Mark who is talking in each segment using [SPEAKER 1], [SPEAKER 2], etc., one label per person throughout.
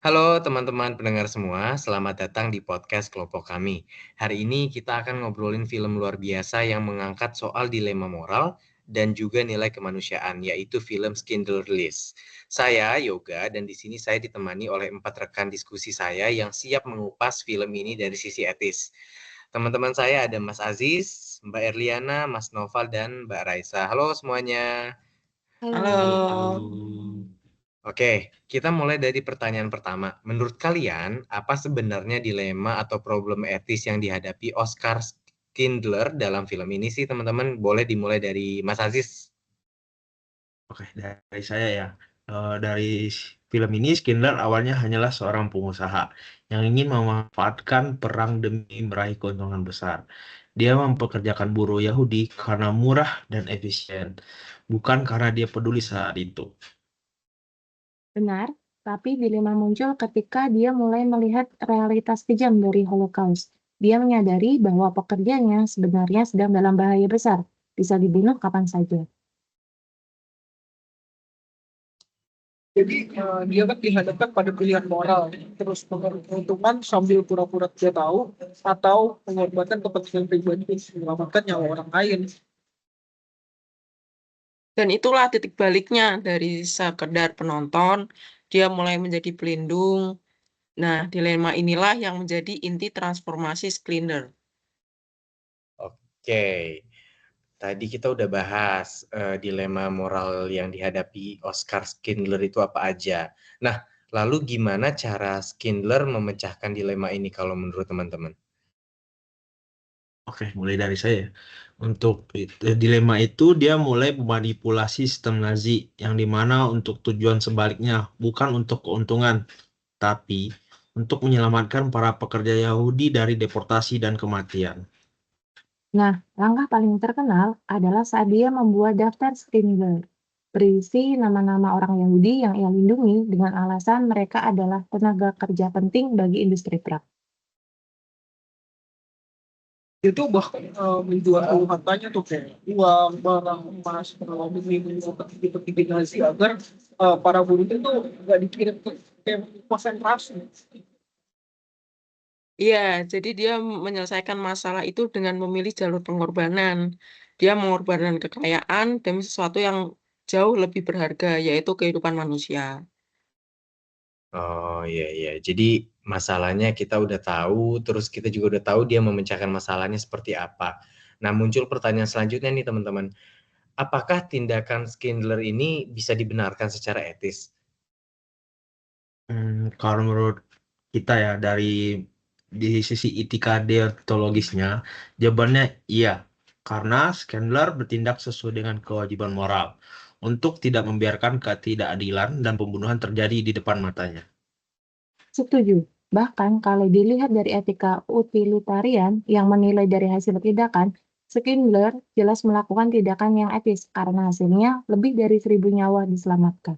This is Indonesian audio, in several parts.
[SPEAKER 1] Halo teman-teman pendengar semua, selamat datang di podcast kelompok kami. Hari ini kita akan ngobrolin film luar biasa yang mengangkat soal dilema moral dan juga nilai kemanusiaan, yaitu film Schindler's List. Saya Yoga dan di sini saya ditemani oleh 4 rekan diskusi saya yang siap mengupas film ini dari sisi etis. Teman-teman saya ada Mas Aziz, Mbak Erliana, Mas Noval, dan Mbak Raisa. Halo semuanya.
[SPEAKER 2] Halo.
[SPEAKER 3] Halo.
[SPEAKER 1] Oke, kita mulai dari pertanyaan pertama. Menurut kalian, apa sebenarnya dilema atau problem etis yang dihadapi Oscar Schindler dalam film ini sih, teman-teman? Boleh dimulai dari Mas Aziz.
[SPEAKER 3] Oke, dari saya ya. Dari film ini, Schindler awalnya hanyalah seorang pengusaha yang ingin memanfaatkan perang demi meraih keuntungan besar. Dia mempekerjakan buruh Yahudi karena murah dan efisien, bukan karena dia peduli saat itu.
[SPEAKER 2] Benar, tapi dilema muncul ketika dia mulai melihat realitas kejam dari Holocaust. Dia menyadari bahwa pekerjanya sebenarnya sedang dalam bahaya besar, bisa dibunuh kapan saja.
[SPEAKER 4] Jadi dia kan dihadapkan pada pilihan moral, terus keuntungan sambil pura-pura tidak tahu, atau mengorbankan kepentingan pribadi untuk menyelamatkan nyawa orang lain.
[SPEAKER 5] Dan itulah titik baliknya dari sekedar penonton, dia mulai menjadi pelindung. Nah, dilema inilah yang menjadi inti transformasi Schindler.
[SPEAKER 1] Oke, tadi kita udah bahas dilema moral yang dihadapi Oscar Schindler itu apa aja. Nah, lalu gimana cara Schindler memecahkan dilema ini kalau menurut teman-teman?
[SPEAKER 3] Oke, mulai dari saya. Untuk dilema itu, dia mulai memanipulasi sistem Nazi, yang dimana untuk tujuan sebaliknya, bukan untuk keuntungan, tapi untuk menyelamatkan para pekerja Yahudi dari deportasi dan kematian.
[SPEAKER 2] Nah, langkah paling terkenal adalah saat dia membuat daftar Schindler, berisi nama-nama orang Yahudi yang ia lindungi dengan alasan mereka adalah tenaga kerja penting bagi industri perang.
[SPEAKER 4] Itu bahkan menjual hartanya tuh kayak uang, barang, emas, demi menyuruh petinggi Nazi agar para buruh itu nggak dikirim ke kayak konsentrasi.
[SPEAKER 5] Iya, jadi dia menyelesaikan masalah itu dengan memilih jalur pengorbanan. Dia mengorbankan kekayaan demi sesuatu yang jauh lebih berharga, yaitu kehidupan manusia.
[SPEAKER 1] Oh iya iya. Jadi masalahnya kita udah tahu, terus kita juga udah tahu dia memecahkan masalahnya seperti apa. Nah, muncul pertanyaan selanjutnya nih teman-teman. Apakah tindakan Schindler ini bisa dibenarkan secara etis?
[SPEAKER 3] Kalau menurut kita ya, di sisi etika deontologisnya, jawabannya iya, karena Schindler bertindak sesuai dengan kewajiban moral untuk tidak membiarkan ketidakadilan dan pembunuhan terjadi di depan matanya.
[SPEAKER 2] Setuju. Bahkan kalau dilihat dari etika utilitarian yang menilai dari hasil tindakan, Schindler jelas melakukan tindakan yang etis karena hasilnya lebih dari 1.000 nyawa diselamatkan.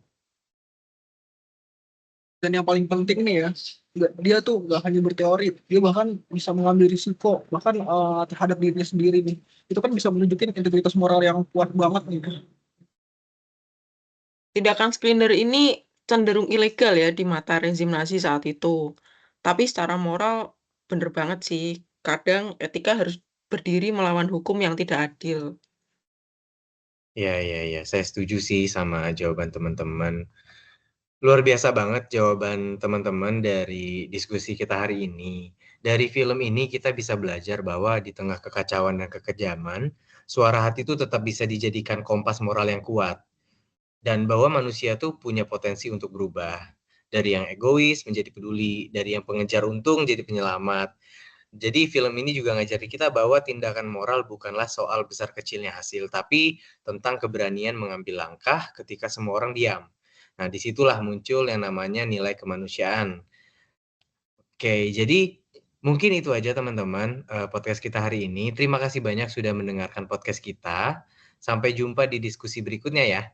[SPEAKER 4] Dan yang paling penting nih ya, dia tuh nggak hanya berteori, dia bahkan bisa mengambil risiko, bahkan terhadap dirinya sendiri nih. Itu kan bisa menunjukkan integritas moral yang kuat banget nih.
[SPEAKER 5] Tindakan Schindler ini cenderung ilegal ya di mata rezim Nazi saat itu. Tapi secara moral bener banget sih. Kadang etika harus berdiri melawan hukum yang tidak adil.
[SPEAKER 1] Ya ya ya, saya setuju sih sama jawaban teman-teman. Luar biasa banget jawaban teman-teman dari diskusi kita hari ini. Dari film ini kita bisa belajar bahwa di tengah kekacauan dan kekejaman, suara hati itu tetap bisa dijadikan kompas moral yang kuat. Dan bahwa manusia tuh punya potensi untuk berubah. Dari yang egois menjadi peduli, dari yang pengejar untung jadi penyelamat. Jadi film ini juga ngajari kita bahwa tindakan moral bukanlah soal besar kecilnya hasil, tapi tentang keberanian mengambil langkah ketika semua orang diam. Nah, disitulah muncul yang namanya nilai kemanusiaan. Oke, jadi mungkin itu aja teman-teman podcast kita hari ini. Terima kasih banyak sudah mendengarkan podcast kita. Sampai jumpa di diskusi berikutnya ya.